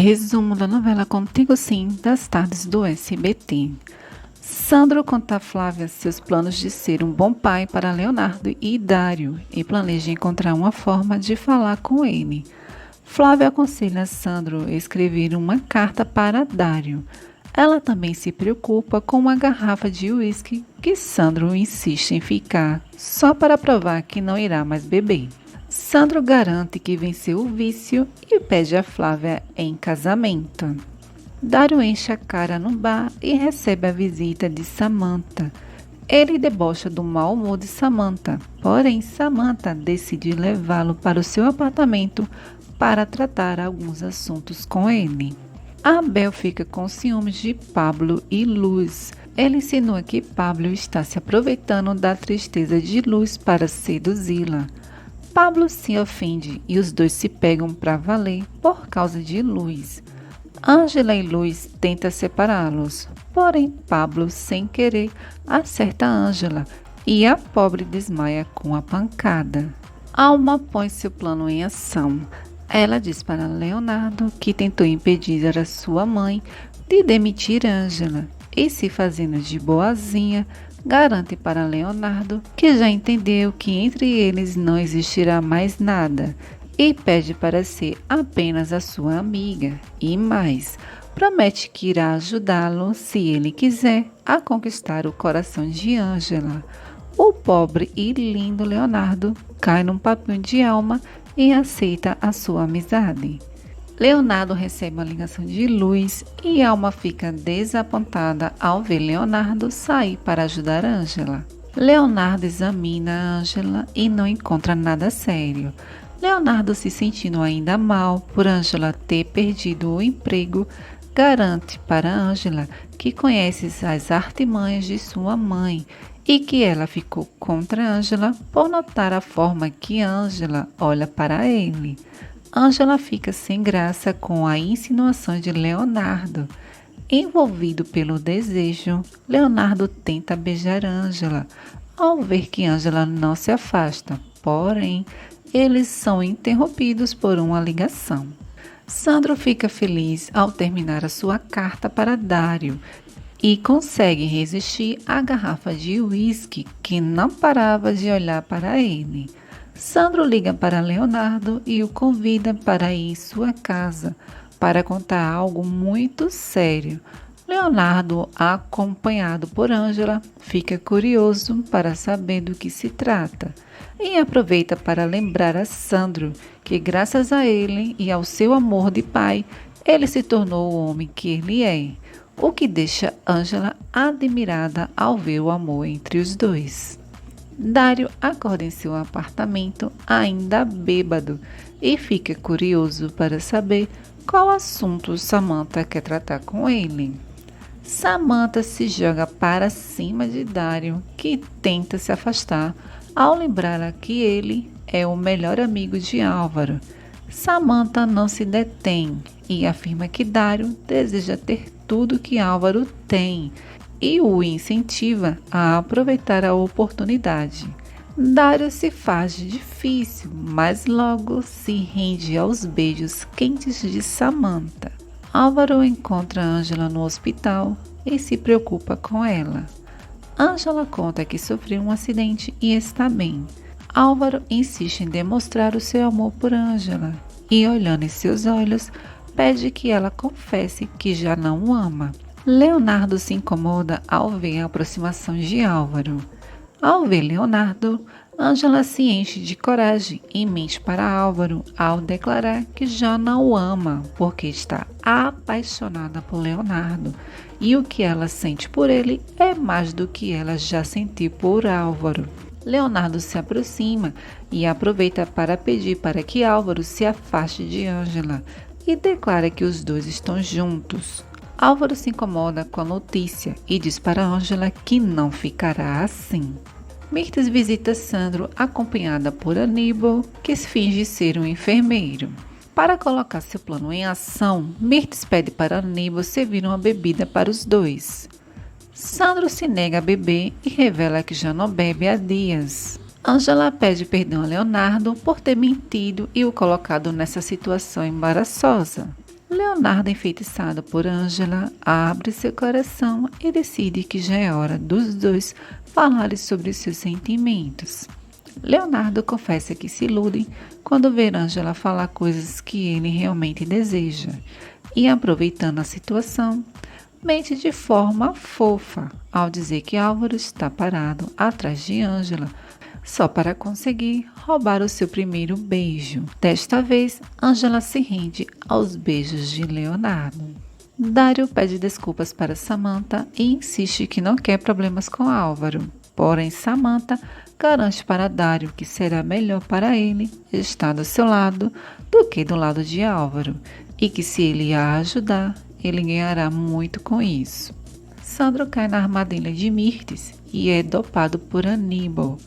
Resumo da novela Contigo Sim, das tardes do SBT. Sandro conta a Flávia seus planos de ser um bom pai para Leonardo e Dário e planeja encontrar uma forma de falar com ele. Flávia aconselha Sandro a escrever uma carta para Dário. Ela também se preocupa com uma garrafa de uísque que Sandro insiste em ficar, só para provar que não irá mais beber. Sandro garante que venceu o vício e pede a Flávia em casamento. Dário enche a cara no bar e recebe a visita de Samantha. Ele debocha do mau humor de Samantha, porém Samantha decide levá-lo para o seu apartamento para tratar alguns assuntos com ele. Abel fica com ciúmes de Pablo e Luz. Ele insinua que Pablo está se aproveitando da tristeza de Luz para seduzi-la. Pablo se ofende e os dois se pegam para valer por causa de Luz. Ângela e Luz tentam separá-los, porém Pablo, sem querer, acerta Ângela e a pobre desmaia com a pancada. Alma põe seu plano em ação. Ela diz para Leonardo que tentou impedir a sua mãe de demitir Ângela e, se fazendo de boazinha, garante para Leonardo que já entendeu que entre eles não existirá mais nada e pede para ser apenas a sua amiga e mais, promete que irá ajudá-lo, se ele quiser, a conquistar o coração de Ângela. O pobre e lindo Leonardo cai num papinho de alma e aceita a sua amizade. Leonardo recebe uma ligação de Luz e Alma fica desapontada ao ver Leonardo sair para ajudar Ângela. Leonardo examina Ângela e não encontra nada sério. Leonardo, se sentindo ainda mal por Ângela ter perdido o emprego, garante para Ângela que conhece as artimanhas de sua mãe e que ela ficou contra Ângela por notar a forma que Ângela olha para ele. Ângela fica sem graça com a insinuação de Leonardo. Envolvido pelo desejo, Leonardo tenta beijar Ângela, ao ver que Ângela não se afasta, porém, eles são interrompidos por uma ligação. Sandro fica feliz ao terminar a sua carta para Dário e consegue resistir à garrafa de uísque que não parava de olhar para ele. Sandro liga para Leonardo e o convida para ir em sua casa para contar algo muito sério. Leonardo, acompanhado por Ângela, fica curioso para saber do que se trata e aproveita para lembrar a Sandro que, graças a ele e ao seu amor de pai, ele se tornou o homem que ele é, o que deixa Ângela admirada ao ver o amor entre os dois. Dário acorda em seu apartamento ainda bêbado e fica curioso para saber qual assunto Samantha quer tratar com ele. Samantha se joga para cima de Dário, que tenta se afastar ao lembrar que ele é o melhor amigo de Álvaro. Samantha não se detém e afirma que Dário deseja ter tudo que Álvaro tem e o incentiva a aproveitar a oportunidade. Dário se faz difícil, mas logo se rende aos beijos quentes de Samantha. Álvaro encontra Ângela no hospital e se preocupa com ela. Ângela conta que sofreu um acidente e está bem. Álvaro insiste em demonstrar o seu amor por Ângela e, olhando em seus olhos, pede que ela confesse que já não o ama. Leonardo se incomoda ao ver a aproximação de Álvaro. Ao ver Leonardo, Ângela se enche de coragem e mente para Álvaro ao declarar que já não o ama porque está apaixonada por Leonardo e o que ela sente por ele é mais do que ela já sentiu por Álvaro. Leonardo se aproxima e aproveita para pedir para que Álvaro se afaste de Ângela e declara que os dois estão juntos. Álvaro se incomoda com a notícia e diz para Ângela que não ficará assim. Mirtes visita Sandro acompanhada por Aníbal, que finge ser um enfermeiro. Para colocar seu plano em ação, Mirtes pede para Aníbal servir uma bebida para os dois. Sandro se nega a beber e revela que já não bebe há dias. Ângela pede perdão a Leonardo por ter mentido e o colocado nessa situação embaraçosa. Leonardo, enfeitiçado por Ângela, abre seu coração e decide que já é hora dos dois falarem sobre seus sentimentos. Leonardo confessa que se ilude quando vê Ângela falar coisas que ele realmente deseja e, aproveitando a situação, mente de forma fofa ao dizer que Álvaro está parado atrás de Ângela só para conseguir roubar o seu primeiro beijo. Desta vez, Ângela se rende aos beijos de Leonardo. Dário pede desculpas para Samantha e insiste que não quer problemas com Álvaro. Porém, Samantha garante para Dário que será melhor para ele estar do seu lado do que do lado de Álvaro e que se ele a ajudar, ele ganhará muito com isso. Sandro cai na armadilha de Mirtes e é dopado por Aníbal.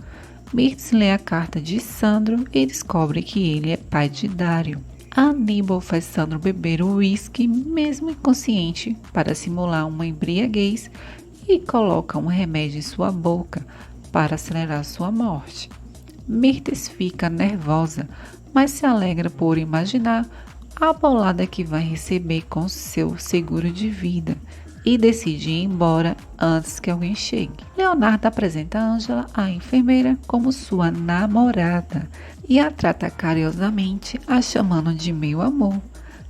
Mirtes lê a carta de Sandro e descobre que ele é pai de Dário. Aníbal faz Sandro beber o uísque, mesmo inconsciente, para simular uma embriaguez e coloca um remédio em sua boca para acelerar sua morte. Mirtes fica nervosa, mas se alegra por imaginar a paulada que vai receber com seu seguro de vida e decide ir embora antes que alguém chegue. Leonardo apresenta Ângela à enfermeira como sua namorada e a trata carinhosamente, a chamando de meu amor.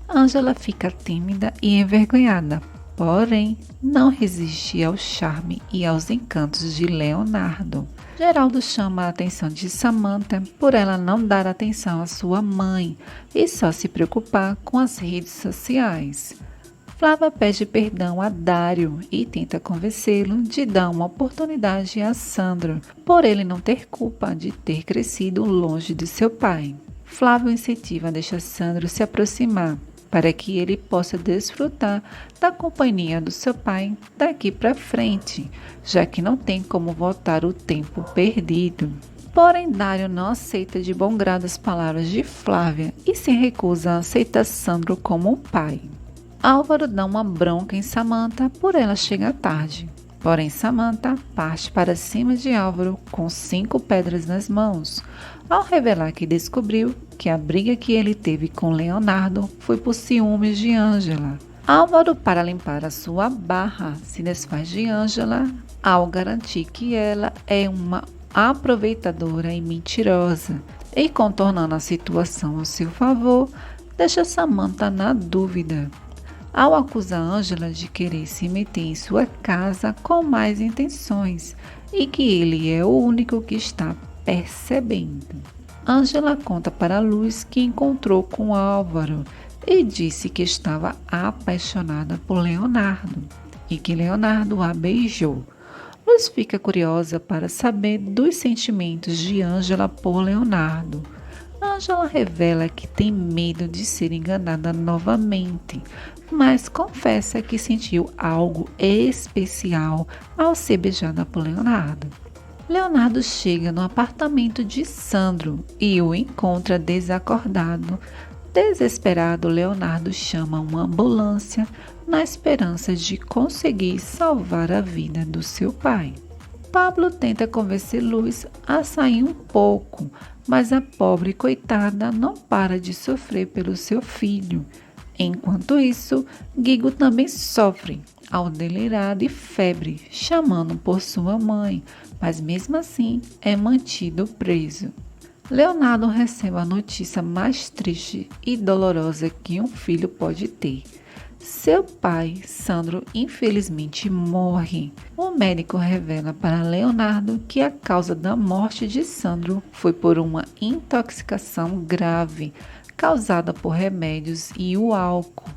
Ângela fica tímida e envergonhada, porém não resiste ao charme e aos encantos de Leonardo. Geraldo chama a atenção de Samantha por ela não dar atenção à sua mãe e só se preocupar com as redes sociais. Flávia pede perdão a Dário e tenta convencê-lo de dar uma oportunidade a Sandro, por ele não ter culpa de ter crescido longe de seu pai. Flávio incentiva a deixar Sandro se aproximar, para que ele possa desfrutar da companhia do seu pai daqui para frente, já que não tem como voltar o tempo perdido. Porém, Dário não aceita de bom grado as palavras de Flávia e se recusa a aceitar Sandro como um pai. Álvaro dá uma bronca em Samantha por ela chegar tarde. Porém, Samantha parte para cima de Álvaro com 5 pedras nas mãos, ao revelar que descobriu que a briga que ele teve com Leonardo foi por ciúmes de Ângela. Álvaro, para limpar a sua barra, se desfaz de Ângela ao garantir que ela é uma aproveitadora e mentirosa, e contornando a situação ao seu favor, deixa Samantha na dúvida. Ao acusar Ângela de querer se meter em sua casa com mais intenções e que ele é o único que está percebendo. Ângela conta para Luz que encontrou com Álvaro e disse que estava apaixonada por Leonardo e que Leonardo a beijou. Luz fica curiosa para saber dos sentimentos de Ângela por Leonardo. Ângela revela que tem medo de ser enganada novamente, mas confessa que sentiu algo especial ao ser beijada por Leonardo. Leonardo chega no apartamento de Sandro e o encontra desacordado. Desesperado, Leonardo chama uma ambulância na esperança de conseguir salvar a vida do seu pai. Pablo tenta convencer Luz a sair um pouco, mas a pobre coitada não para de sofrer pelo seu filho. Enquanto isso, Guigo também sofre ao delirar de febre, chamando por sua mãe, mas mesmo assim é mantido preso. Leonardo recebe a notícia mais triste e dolorosa que um filho pode ter. Seu pai, Sandro, infelizmente morre. O médico revela para Leonardo que a causa da morte de Sandro foi por uma intoxicação grave, causada por remédios e o álcool.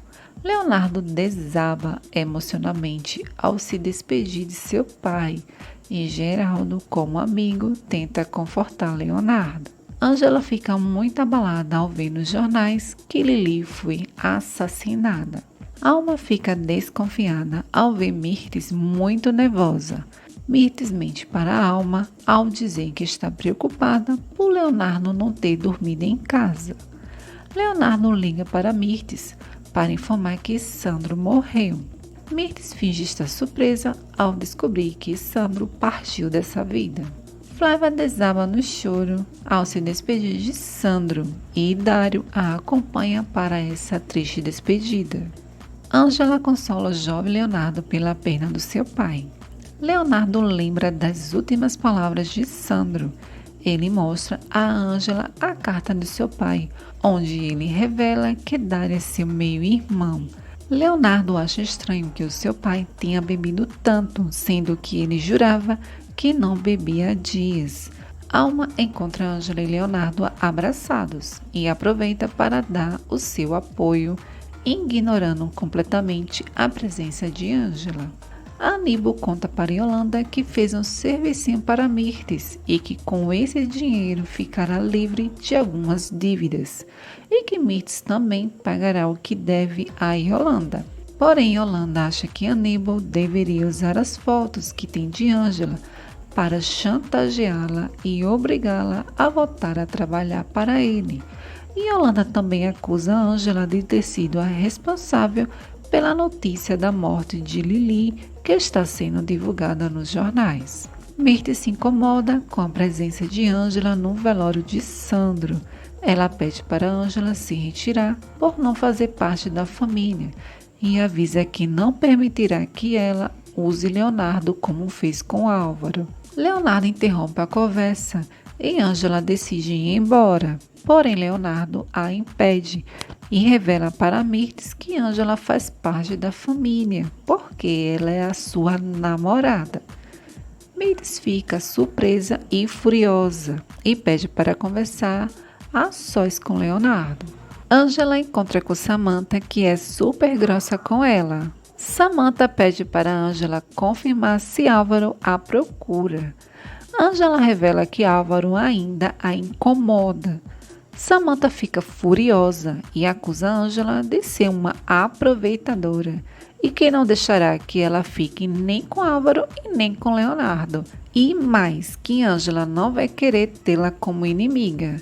Leonardo desaba emocionalmente ao se despedir de seu pai e Geraldo, como amigo, tenta confortar Leonardo. Ângela fica muito abalada ao ver nos jornais que Lili foi assassinada. Alma fica desconfiada ao ver Mirtes muito nervosa. Mirtes mente para Alma ao dizer que está preocupada por Leonardo não ter dormido em casa. Leonardo liga para Mirtes para informar que Sandro morreu. Mirtes finge estar surpresa ao descobrir que Sandro partiu dessa vida. Flávia desaba no choro ao se despedir de Sandro e Dário a acompanha para essa triste despedida. Ângela consola o jovem Leonardo pela perda do seu pai. Leonardo lembra das últimas palavras de Sandro. Ele mostra a Ângela a carta de seu pai, onde ele revela que Dário é seu meio-irmão. Leonardo acha estranho que o seu pai tenha bebido tanto, sendo que ele jurava que não bebia há dias. Alma encontra Ângela e Leonardo abraçados e aproveita para dar o seu apoio, ignorando completamente a presença de Ângela. Aníbal conta para Yolanda que fez um servicinho para Mirtes e que com esse dinheiro ficará livre de algumas dívidas e que Mirtes também pagará o que deve a Yolanda. Porém, Yolanda acha que Aníbal deveria usar as fotos que tem de Ângela para chantageá-la e obrigá-la a voltar a trabalhar para ele. E Yolanda também acusa Ângela de ter sido a responsável pela notícia da morte de Lili, que está sendo divulgada nos jornais. Mirtes se incomoda com a presença de Ângela no velório de Sandro. Ela pede para Ângela se retirar por não fazer parte da família e avisa que não permitirá que ela use Leonardo como fez com Álvaro. Leonardo interrompe a conversa e Ângela decide ir embora. Porém, Leonardo a impede e revela para Mirtes que Ângela faz parte da família, porque ela é a sua namorada. Mirtes fica surpresa e furiosa e pede para conversar a sós com Leonardo. Ângela encontra com Samantha, que é super grossa com ela. Samantha pede para Ângela confirmar se Álvaro a procura. Ângela revela que Álvaro ainda a incomoda. Samantha fica furiosa e acusa Ângela de ser uma aproveitadora e que não deixará que ela fique nem com Álvaro e nem com Leonardo. E mais, que Ângela não vai querer tê-la como inimiga.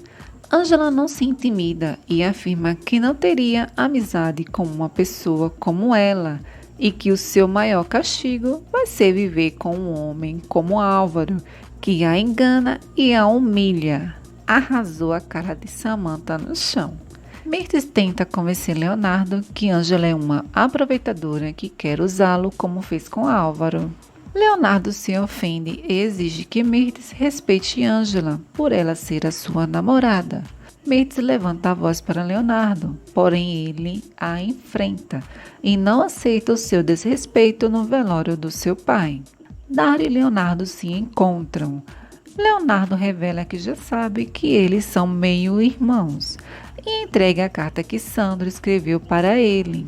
Ângela não se intimida e afirma que não teria amizade com uma pessoa como ela e que o seu maior castigo vai ser viver com um homem como Álvaro, que a engana e a humilha. Arrasou a cara de Samantha no chão. Mirtes tenta convencer Leonardo que Ângela é uma aproveitadora que quer usá-lo como fez com Álvaro. Leonardo se ofende e exige que Mirtes respeite Ângela por ela ser a sua namorada. Mirtes levanta a voz para Leonardo, porém ele a enfrenta e não aceita o seu desrespeito no velório do seu pai. Dário e Leonardo se encontram. Leonardo revela que já sabe que eles são meio-irmãos e entrega a carta que Sandro escreveu para ele.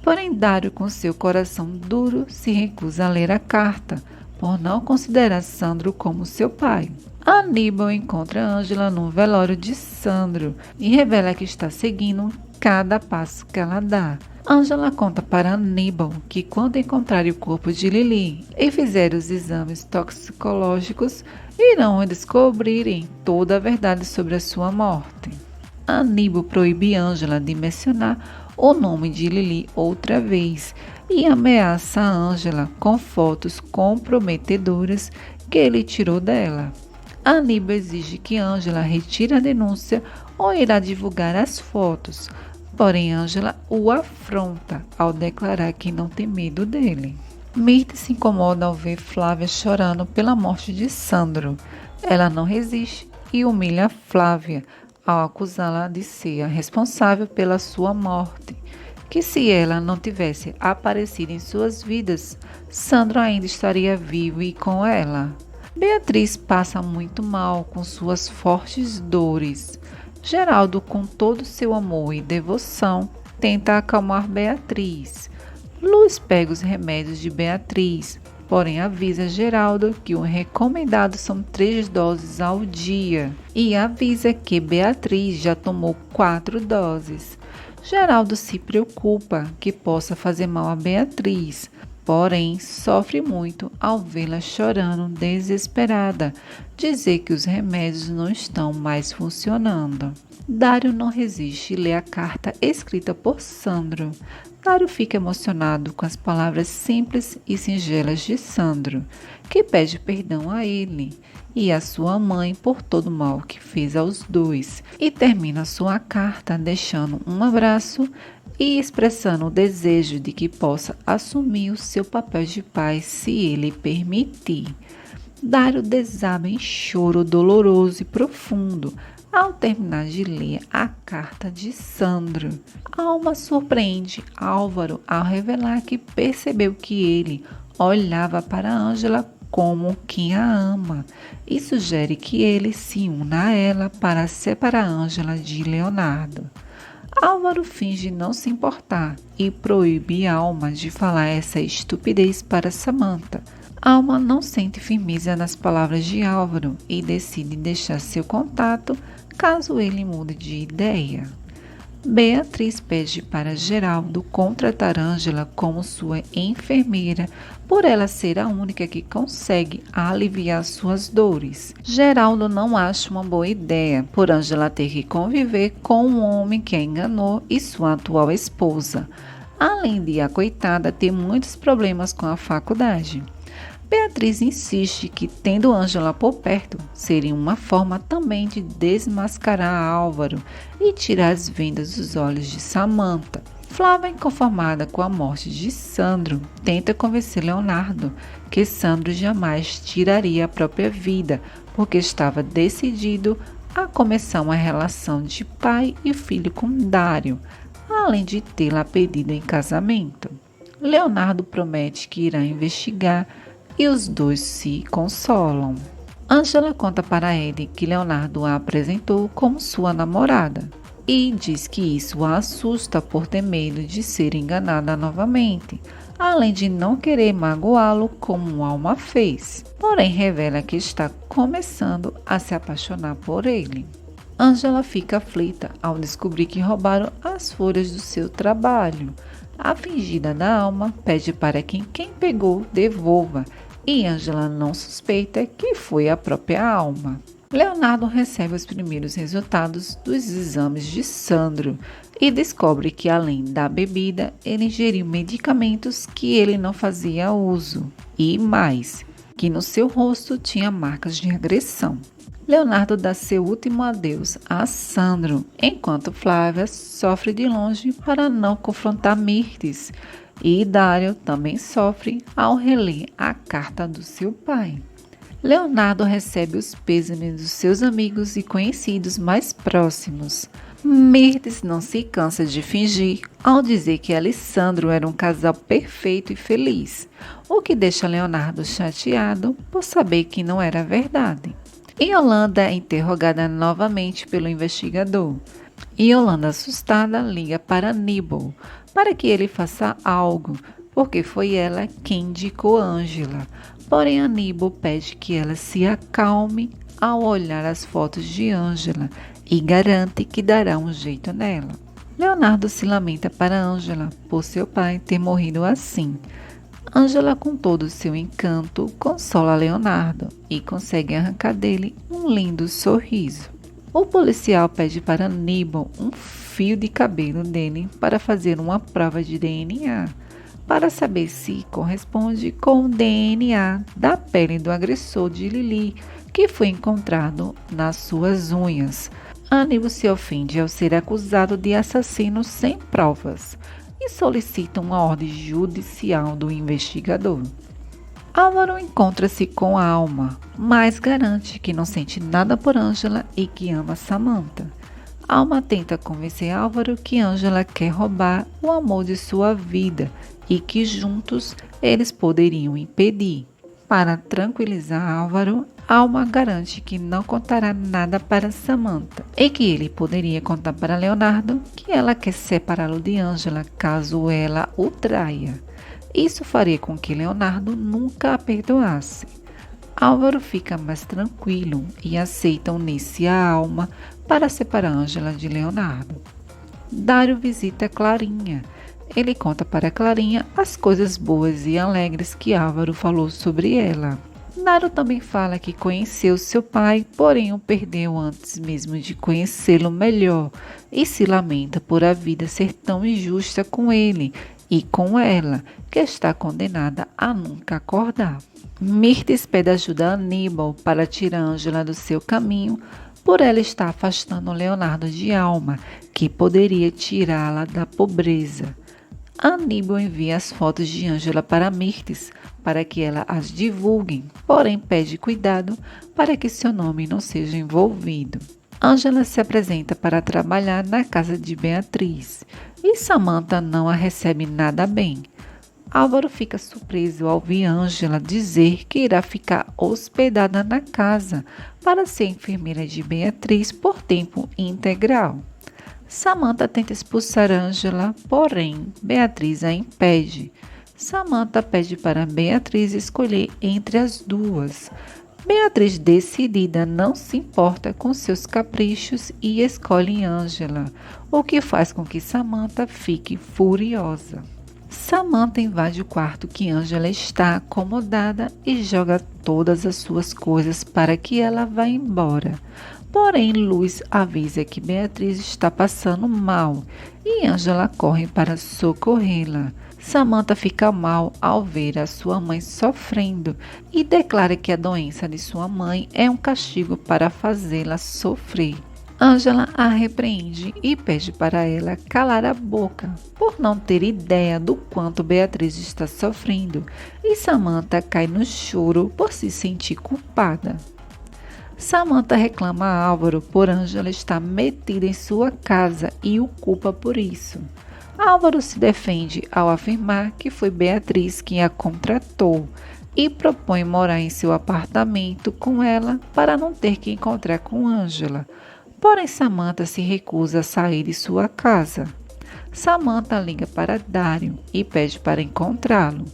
Porém, Dário, com seu coração duro, se recusa a ler a carta, por não considerar Sandro como seu pai. Aníbal encontra Ângela no velório de Sandro e revela que está seguindo cada passo que ela dá. Ângela conta para Aníbal que quando encontrar o corpo de Lili e fizer os exames toxicológicos, irão descobrirem toda a verdade sobre a sua morte. Aníbal proíbe Ângela de mencionar o nome de Lili outra vez e ameaça Ângela com fotos comprometedoras que ele tirou dela. Aníbal exige que Ângela retire a denúncia ou irá divulgar as fotos. Porém, Ângela o afronta ao declarar que não tem medo dele. Mirtes se incomoda ao ver Flávia chorando pela morte de Sandro. Ela não resiste e humilha Flávia ao acusá-la de ser a responsável pela sua morte. Que se ela não tivesse aparecido em suas vidas, Sandro ainda estaria vivo e com ela. Beatriz passa muito mal com suas fortes dores. Geraldo, com todo seu amor e devoção, tenta acalmar Beatriz. Luz pega os remédios de Beatriz, porém avisa Geraldo que o recomendado são 3 doses ao dia e avisa que Beatriz já tomou 4 doses. Geraldo se preocupa que possa fazer mal a Beatriz, porém sofre muito ao vê-la chorando desesperada, dizer que os remédios não estão mais funcionando. Dário não resiste e lê a carta escrita por Sandro. Dário fica emocionado com as palavras simples e singelas de Sandro, que pede perdão a ele e a sua mãe por todo o mal que fez aos dois, e termina sua carta deixando um abraço e expressando o desejo de que possa assumir o seu papel de pai se ele permitir. Dário desaba em choro doloroso e profundo ao terminar de ler a carta de Sandro. Alma surpreende Álvaro ao revelar que percebeu que ele olhava para Ângela como quem a ama e sugere que ele se una a ela para separar Ângela de Leonardo. Álvaro finge não se importar e proíbe Alma de falar essa estupidez para Samantha. Alma não sente firmeza nas palavras de Álvaro e decide deixar seu contato caso ele mude de ideia. Beatriz pede para Geraldo contratar Ângela como sua enfermeira, por ela ser a única que consegue aliviar suas dores. Geraldo não acha uma boa ideia, por Ângela ter que conviver com um homem que a enganou e sua atual esposa, além de a coitada ter muitos problemas com a faculdade. Beatriz insiste que, tendo Ângela por perto, seria uma forma também de desmascarar Álvaro e tirar as vendas dos olhos de Samantha. Flávia, inconformada com a morte de Sandro, tenta convencer Leonardo que Sandro jamais tiraria a própria vida, porque estava decidido a começar uma relação de pai e filho com Dário, além de tê-la pedido em casamento. Leonardo promete que irá investigar e os dois se consolam. Ângela conta para ele que Leonardo a apresentou como sua namorada e diz que isso a assusta por ter medo de ser enganada novamente, além de não querer magoá-lo como Alma fez. Porém, revela que está começando a se apaixonar por ele. Ângela fica aflita ao descobrir que roubaram as folhas do seu trabalho. A fingida da Alma pede para que quem pegou devolva e Ângela não suspeita que foi a própria Alma. Leonardo recebe os primeiros resultados dos exames de Sandro e descobre que, além da bebida, ele ingeriu medicamentos que ele não fazia uso e mais, que no seu rosto tinha marcas de agressão. Leonardo dá seu último adeus a Sandro, enquanto Flávia sofre de longe para não confrontar Mirtes, e Dário também sofre ao reler a carta do seu pai. Leonardo recebe os pêsames dos seus amigos e conhecidos mais próximos. Mirtes não se cansa de fingir ao dizer que ela e Sandro eram um casal perfeito e feliz, o que deixa Leonardo chateado por saber que não era verdade. Yolanda é interrogada novamente pelo investigador. Yolanda, assustada, liga para Aníbal para que ele faça algo, porque foi ela quem indicou Ângela. Porém, Aníbal pede que ela se acalme ao olhar as fotos de Ângela e garante que dará um jeito nela. Leonardo se lamenta para Ângela por seu pai ter morrido assim. Ângela, com todo o seu encanto, consola Leonardo e consegue arrancar dele um lindo sorriso. O policial pede para Aníbal um fio de cabelo dele para fazer uma prova de DNA, para saber se corresponde com o DNA da pele do agressor de Lili, que foi encontrado nas suas unhas. Aníbal se ofende ao ser acusado de assassino sem provas e solicita uma ordem judicial do investigador. Álvaro encontra-se com a Alma, mas garante que não sente nada por Ângela e que ama Samantha. Alma tenta convencer Álvaro que Ângela quer roubar o amor de sua vida e que juntos eles poderiam impedir. Para tranquilizar Álvaro, Alma garante que não contará nada para Samantha e que ele poderia contar para Leonardo que ela quer separá-lo de Ângela caso ela o traia. Isso faria com que Leonardo nunca a perdoasse. Álvaro fica mais tranquilo e aceita unir-se à Alma para separar Ângela de Leonardo. Dário visita Clarinha. ele conta para Clarinha as coisas boas e alegres que Álvaro falou sobre ela. Dário também fala que conheceu seu pai, porém o perdeu antes mesmo de conhecê-lo melhor e se lamenta por a vida ser tão injusta com ele e com ela, que está condenada a nunca acordar. Mirtes pede ajuda a Aníbal para tirar Ângela do seu caminho, por ela estar afastando Leonardo de Alma, que poderia tirá-la da pobreza. Aníbal envia as fotos de Ângela para Mirtes, para que ela as divulgue, porém pede cuidado para que seu nome não seja envolvido. Ângela se apresenta para trabalhar na casa de Beatriz e Samantha não a recebe nada bem. Álvaro fica surpreso ao ouvir Ângela dizer que irá ficar hospedada na casa para ser enfermeira de Beatriz por tempo integral. Samantha tenta expulsar Ângela, porém Beatriz a impede. Samantha pede para Beatriz escolher entre as duas. Beatriz, decidida, não se importa com seus caprichos e escolhe Ângela, o que faz com que Samantha fique furiosa. Samantha invade o quarto que Ângela está acomodada e joga todas as suas coisas para que ela vá embora. Porém, Luz avisa que Beatriz está passando mal e Ângela corre para socorrê-la. Samantha fica mal ao ver a sua mãe sofrendo e declara que a doença de sua mãe é um castigo para fazê-la sofrer. Ângela a repreende e pede para ela calar a boca, por não ter ideia do quanto Beatriz está sofrendo, e Samantha cai no choro por se sentir culpada. Samantha reclama a Álvaro por Ângela estar metida em sua casa e o culpa por isso. Álvaro se defende ao afirmar que foi Beatriz quem a contratou e propõe morar em seu apartamento com ela para não ter que encontrar com Ângela. Porém, Samantha se recusa a sair de sua casa. Samantha liga para Dário e pede para encontrá-lo.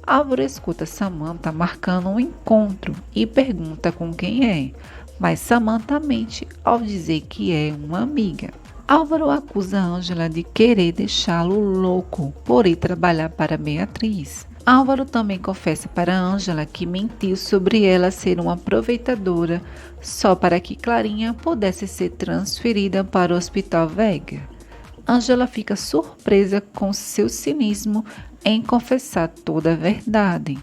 Álvaro escuta Samantha marcando um encontro e pergunta com quem é, mas Samantha mente ao dizer que é uma amiga. Álvaro acusa Ângela de querer deixá-lo louco por ir trabalhar para Beatriz. Álvaro também confessa para Ângela que mentiu sobre ela ser uma aproveitadora só para que Clarinha pudesse ser transferida para o Hospital Vega. Ângela fica surpresa com seu cinismo em confessar toda a verdade.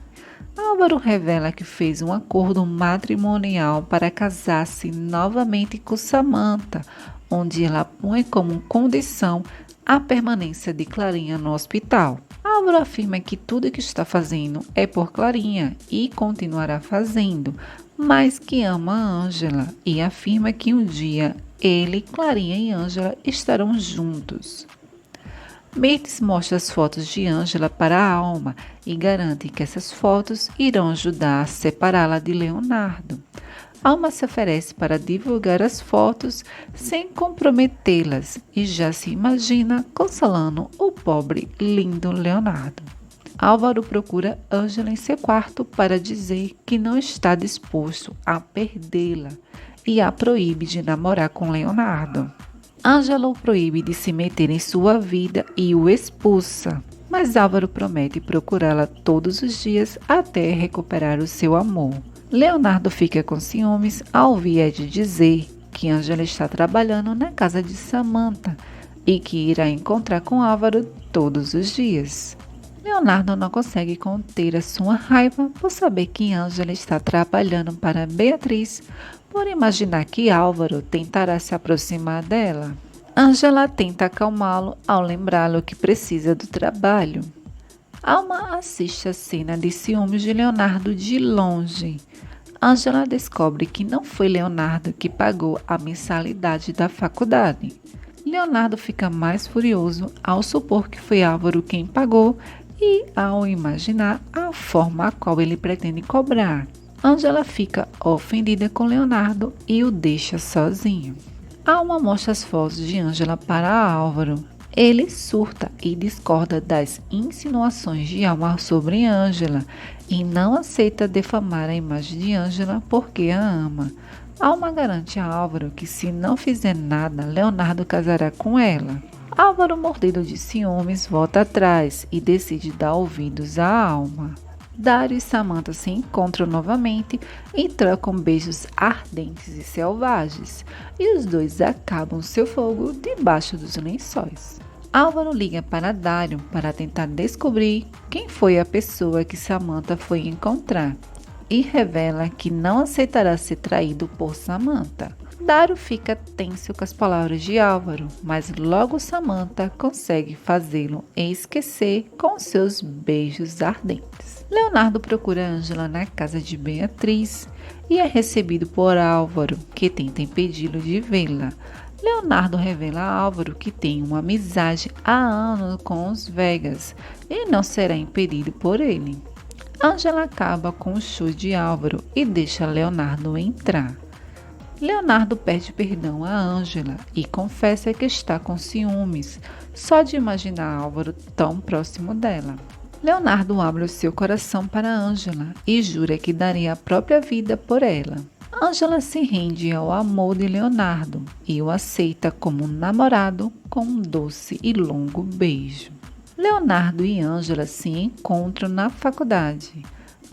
Álvaro revela que fez um acordo matrimonial para casar-se novamente com Samantha, onde ela põe como condição a permanência de Clarinha no hospital. Álvaro afirma que tudo que está fazendo é por Clarinha e continuará fazendo, mas que ama a Ângela e afirma que um dia ele, Clarinha e Ângela estarão juntos. Mirtes mostra as fotos de Ângela para a Alma e garante que essas fotos irão ajudar a separá-la de Leonardo. Alma se oferece para divulgar as fotos sem comprometê-las e já se imagina consolando o pobre, lindo Leonardo. Álvaro procura Ângela em seu quarto para dizer que não está disposto a perdê-la e a proíbe de namorar com Leonardo. Ângela o proíbe de se meter em sua vida e o expulsa, mas Álvaro promete procurá-la todos os dias até recuperar o seu amor. Leonardo fica com ciúmes ao ouvir Ed dizer que Ângela está trabalhando na casa de Samantha e que irá encontrar com Álvaro todos os dias. Leonardo não consegue conter a sua raiva por saber que Ângela está trabalhando para Beatriz, por imaginar que Álvaro tentará se aproximar dela. Ângela tenta acalmá-lo ao lembrá-lo que precisa do trabalho. Alma assiste a cena de ciúmes de Leonardo de longe. Ângela descobre que não foi Leonardo que pagou a mensalidade da faculdade. Leonardo fica mais furioso ao supor que foi Álvaro quem pagou e ao imaginar a forma a qual ele pretende cobrar. Ângela fica ofendida com Leonardo e o deixa sozinho. Alma mostra as fotos de Ângela para Álvaro. Ele surta e discorda das insinuações de Alma sobre Ângela e não aceita defamar a imagem de Ângela porque a ama. Alma garante a Álvaro que se não fizer nada, Leonardo casará com ela. Álvaro, mordido de ciúmes, volta atrás e decide dar ouvidos à Alma. Dário e Samantha se encontram novamente e trocam beijos ardentes e selvagens, e os dois acabam seu fogo debaixo dos lençóis. Álvaro liga para Dário para tentar descobrir quem foi a pessoa que Samantha foi encontrar e revela que não aceitará ser traído por Samantha. Dário fica tenso com as palavras de Álvaro, mas logo Samantha consegue fazê-lo esquecer com seus beijos ardentes. Leonardo procura Ângela na casa de Beatriz e é recebido por Álvaro, que tenta impedi-lo de vê-la. Leonardo revela a Álvaro que tem uma amizade há anos com os Vegas e não será impedido por ele. Ângela acaba com o show de Álvaro e deixa Leonardo entrar. Leonardo pede perdão a Ângela e confessa que está com ciúmes, só de imaginar Álvaro tão próximo dela. Leonardo abre o seu coração para Ângela e jura que daria a própria vida por ela. Ângela se rende ao amor de Leonardo e o aceita como um namorado com um doce e longo beijo. Leonardo e Ângela se encontram na faculdade.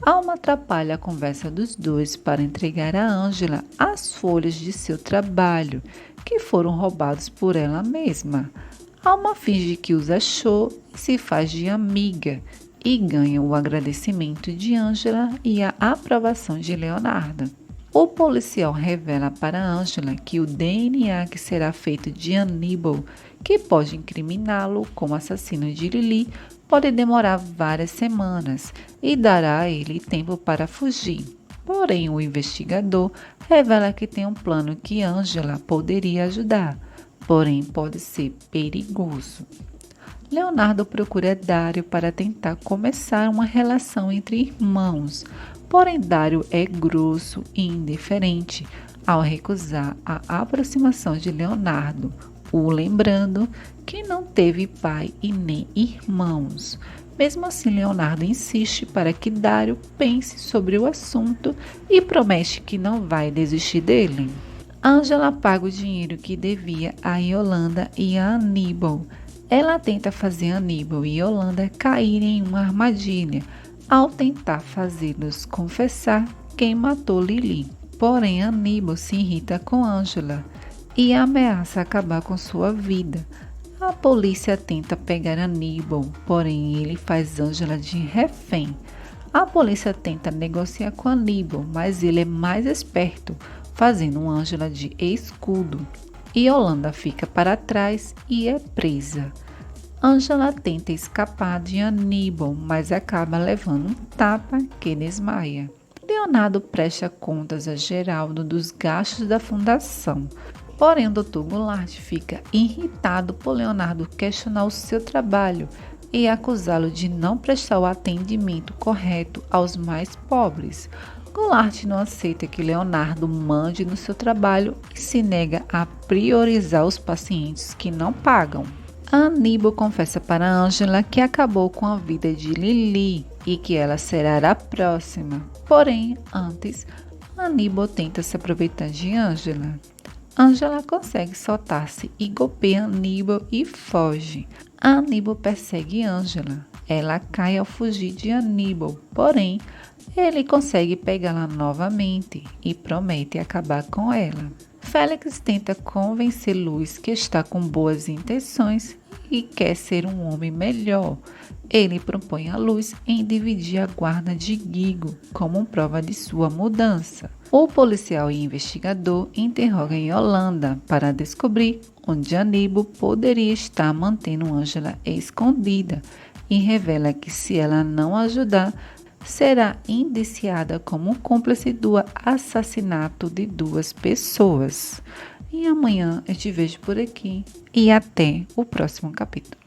Alma atrapalha a conversa dos dois para entregar a Ângela as folhas de seu trabalho, que foram roubados por ela mesma. Alma finge que os achou e se faz de amiga, e ganha o agradecimento de Ângela e a aprovação de Leonardo. O policial revela para Ângela que o DNA que será feito de Aníbal, que pode incriminá-lo como assassino de Lili, pode demorar várias semanas e dará a ele tempo para fugir. Porém, o investigador revela que tem um plano que Ângela poderia ajudar, porém pode ser perigoso. Leonardo procura Dário para tentar começar uma relação entre irmãos, porém Dário é grosso e indiferente ao recusar a aproximação de Leonardo, o lembrando que não teve pai e nem irmãos. Mesmo assim, Leonardo insiste para que Dário pense sobre o assunto e promete que não vai desistir dele. Ângela paga o dinheiro que devia a Yolanda e a Aníbal. Ela tenta fazer Aníbal e Yolanda caírem em uma armadilha, ao tentar fazê-los confessar quem matou Lili. Porém, Aníbal se irrita com Ângela e ameaça acabar com sua vida. A polícia tenta pegar Aníbal, porém ele faz Ângela de refém. A polícia tenta negociar com Aníbal, mas ele é mais esperto, fazendo Ângela de escudo. E Yolanda fica para trás e é presa. Ângela tenta escapar de Aníbal, mas acaba levando um tapa que desmaia. Leonardo presta contas a Geraldo dos gastos da fundação. Porém, o Dr. Goulart fica irritado por Leonardo questionar o seu trabalho e acusá-lo de não prestar o atendimento correto aos mais pobres. Goulart não aceita que Leonardo mande no seu trabalho e se nega a priorizar os pacientes que não pagam. Aníbal confessa para Ângela que acabou com a vida de Lili e que ela será a próxima. Porém, antes, Aníbal tenta se aproveitar de Ângela. Ângela consegue soltar-se e golpeia Aníbal e foge. Aníbal persegue Ângela. Ela cai ao fugir de Aníbal, porém, ele consegue pegá-la novamente e promete acabar com ela. Félix tenta convencer Luz que está com boas intenções e quer ser um homem melhor. Ele propõe a Luz em dividir a guarda de Guigo como prova de sua mudança. O policial e investigador interrogam Yolanda para descobrir onde Aníbal poderia estar mantendo Ângela escondida e revela que se ela não ajudar, será indiciada como cúmplice do assassinato de 2 pessoas. E amanhã eu te vejo por aqui e até o próximo capítulo.